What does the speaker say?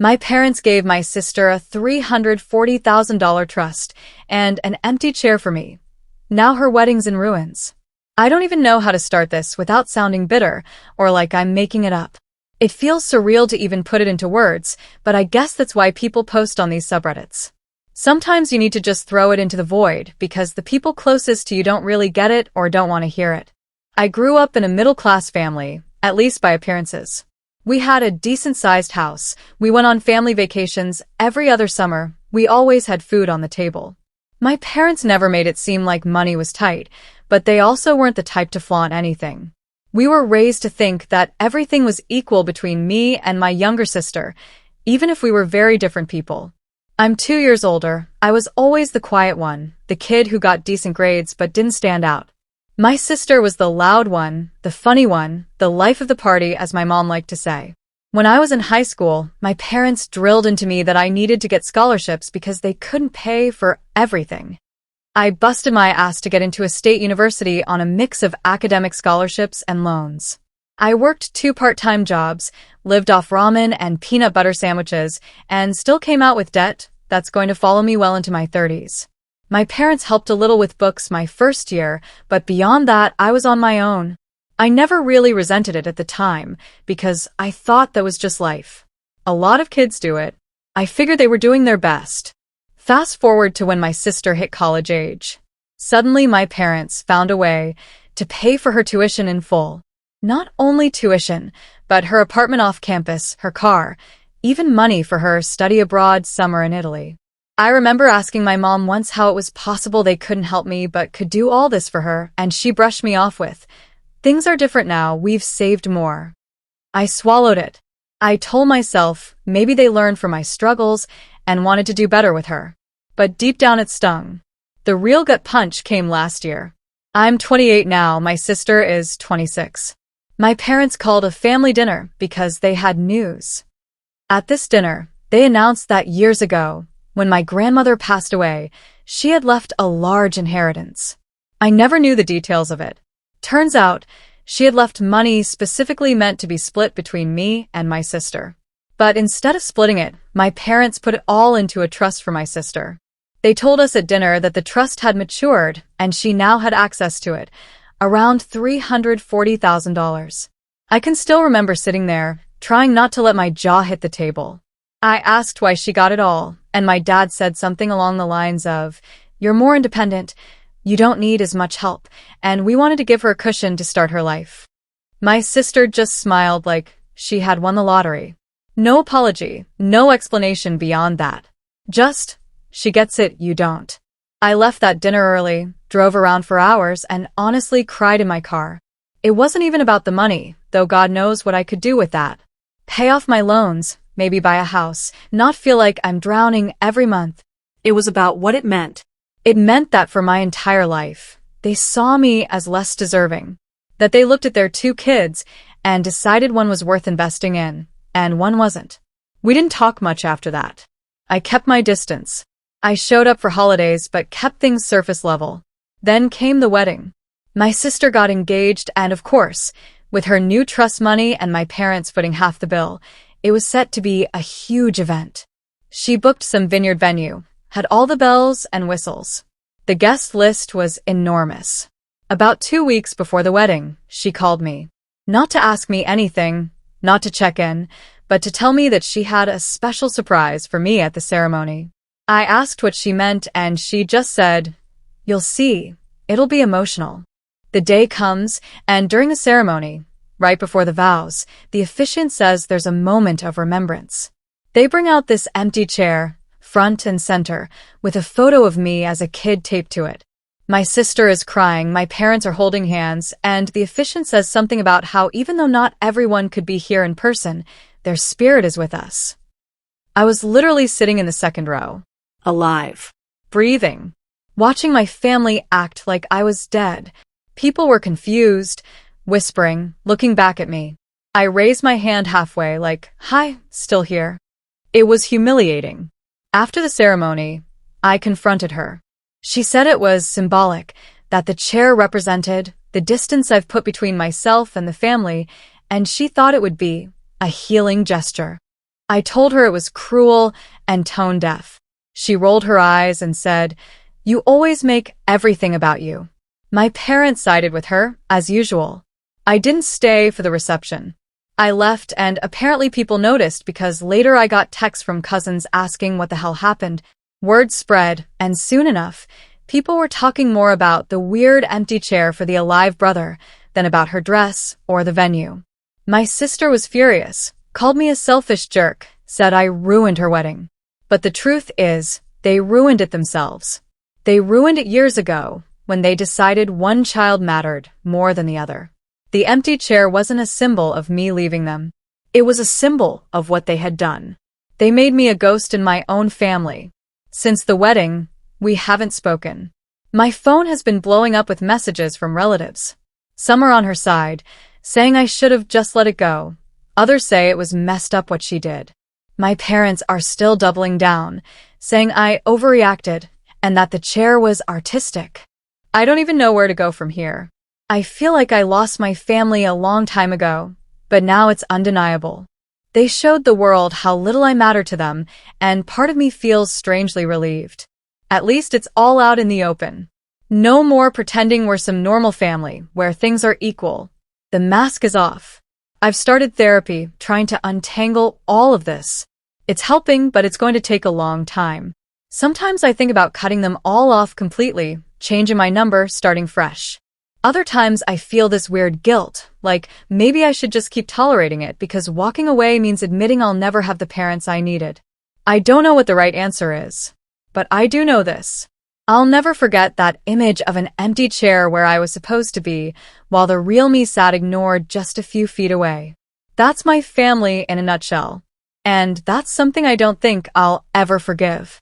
My parents gave my sister a $340,000 trust and an empty chair for me. Now her wedding's in ruins. I don't even know how to start this without sounding bitter or like I'm making it up. It feels surreal to even put it into words, but I guess that's why people post on these subreddits. Sometimes you need to just throw it into the void because the people closest to you don't really get it or don't want to hear it. I grew up in a middle-class family, at least by appearances. We had a decent-sized house. We went on family vacations every other summer. We always had food on the table. My parents never made it seem like money was tight, but they also weren't the type to flaunt anything. We were raised to think that everything was equal between me and my younger sister, even if we were very different people. I'm 2 years older. I was always the quiet one, the kid who got decent grades but didn't stand out. My sister was the loud one, the funny one, the life of the party, as my mom liked to say. When I was in high school, my parents drilled into me that I needed to get scholarships because they couldn't pay for everything. I busted my ass to get into a state university on a mix of academic scholarships and loans. I worked 2 part-time jobs, lived off ramen and peanut butter sandwiches, and still came out with debt that's going to follow me well into my 30s. My parents helped a little with books my first year, but beyond that, I was on my own. I never really resented it at the time because I thought that was just life. A lot of kids do it. I figured they were doing their best. Fast forward to when my sister hit college age. Suddenly, my parents found a way to pay for her tuition in full. Not only tuition, but her apartment off campus, her car, even money for her study abroad summer in Italy. I remember asking my mom once how it was possible they couldn't help me but could do all this for her, and she brushed me off with, "Things are different now, we've saved more." I swallowed it. I told myself maybe they learned from my struggles and wanted to do better with her. But deep down it stung. The real gut punch came last year. I'm 28 now, my sister is 26. My parents called a family dinner because they had news. At this dinner, they announced that years ago, when my grandmother passed away, she had left a large inheritance. I never knew the details of it. Turns out, she had left money specifically meant to be split between me and my sister. But instead of splitting it, my parents put it all into a trust for my sister. They told us at dinner that the trust had matured and she now had access to it, around $340,000. I can still remember sitting there, trying not to let my jaw hit the table. I asked why she got it all, and my dad said something along the lines of, "You're more independent, you don't need as much help," and we wanted to give her a cushion to start her life. My sister just smiled like she had won the lottery. No apology, no explanation beyond that. Just, she gets it, you don't. I left that dinner early, drove around for hours, and honestly cried in my car. It wasn't even about the money, though God knows what I could do with that. Pay off my loans, maybe buy a house, not feel like I'm drowning every month. It was about what it meant. It meant that for my entire life, they saw me as less deserving. That they looked at their 2 kids and decided one was worth investing in, and one wasn't. We didn't talk much after that. I kept my distance. I showed up for holidays but kept things surface level. Then came the wedding. My sister got engaged and, of course, with her new trust money and my parents footing half the bill, it was set to be a huge event. She booked some vineyard venue, had all the bells and whistles. The guest list was enormous. About 2 weeks before the wedding, she called me. Not to ask me anything, not to check in, but to tell me that she had a special surprise for me at the ceremony. I asked what she meant and she just said, "You'll see, it'll be emotional." The day comes, and during the ceremony, right before the vows, the officiant says there's a moment of remembrance. They bring out this empty chair, front and center, with a photo of me as a kid taped to it. My sister is crying, my parents are holding hands, and the officiant says something about how even though not everyone could be here in person, their spirit is with us. I was literally sitting in the second row, alive, breathing, watching my family act like I was dead. People were confused, whispering, looking back at me. I raised my hand halfway like, "Hi, still here." It was humiliating. After the ceremony, I confronted her. She said it was symbolic, that the chair represented the distance I've put between myself and the family, and she thought it would be a healing gesture. I told her it was cruel and tone deaf. She rolled her eyes and said, "You always make everything about you." My parents sided with her, as usual. I didn't stay for the reception. I left, and apparently people noticed because later I got texts from cousins asking what the hell happened. Word spread, and soon enough, people were talking more about the weird empty chair for the alive brother than about her dress or the venue. My sister was furious, called me a selfish jerk, said I ruined her wedding. But the truth is, they ruined it themselves. They ruined it years ago, when they decided one child mattered more than the other. The empty chair wasn't a symbol of me leaving them. It was a symbol of what they had done. They made me a ghost in my own family. Since the wedding, we haven't spoken. My phone has been blowing up with messages from relatives. Some are on her side, saying I should have just let it go. Others say it was messed up what she did. My parents are still doubling down, saying I overreacted and that the chair was artistic. I don't even know where to go from here. I feel like I lost my family a long time ago, but now it's undeniable. They showed the world how little I matter to them, and part of me feels strangely relieved. At least it's all out in the open. No more pretending we're some normal family, where things are equal. The mask is off. I've started therapy, trying to untangle all of this. It's helping, but it's going to take a long time. Sometimes I think about cutting them all off completely, changing my number, starting fresh. Other times I feel this weird guilt, like maybe I should just keep tolerating it because walking away means admitting I'll never have the parents I needed. I don't know what the right answer is, but I do know this. I'll never forget that image of an empty chair where I was supposed to be, while the real me sat ignored just a few feet away. That's my family in a nutshell. And that's something I don't think I'll ever forgive.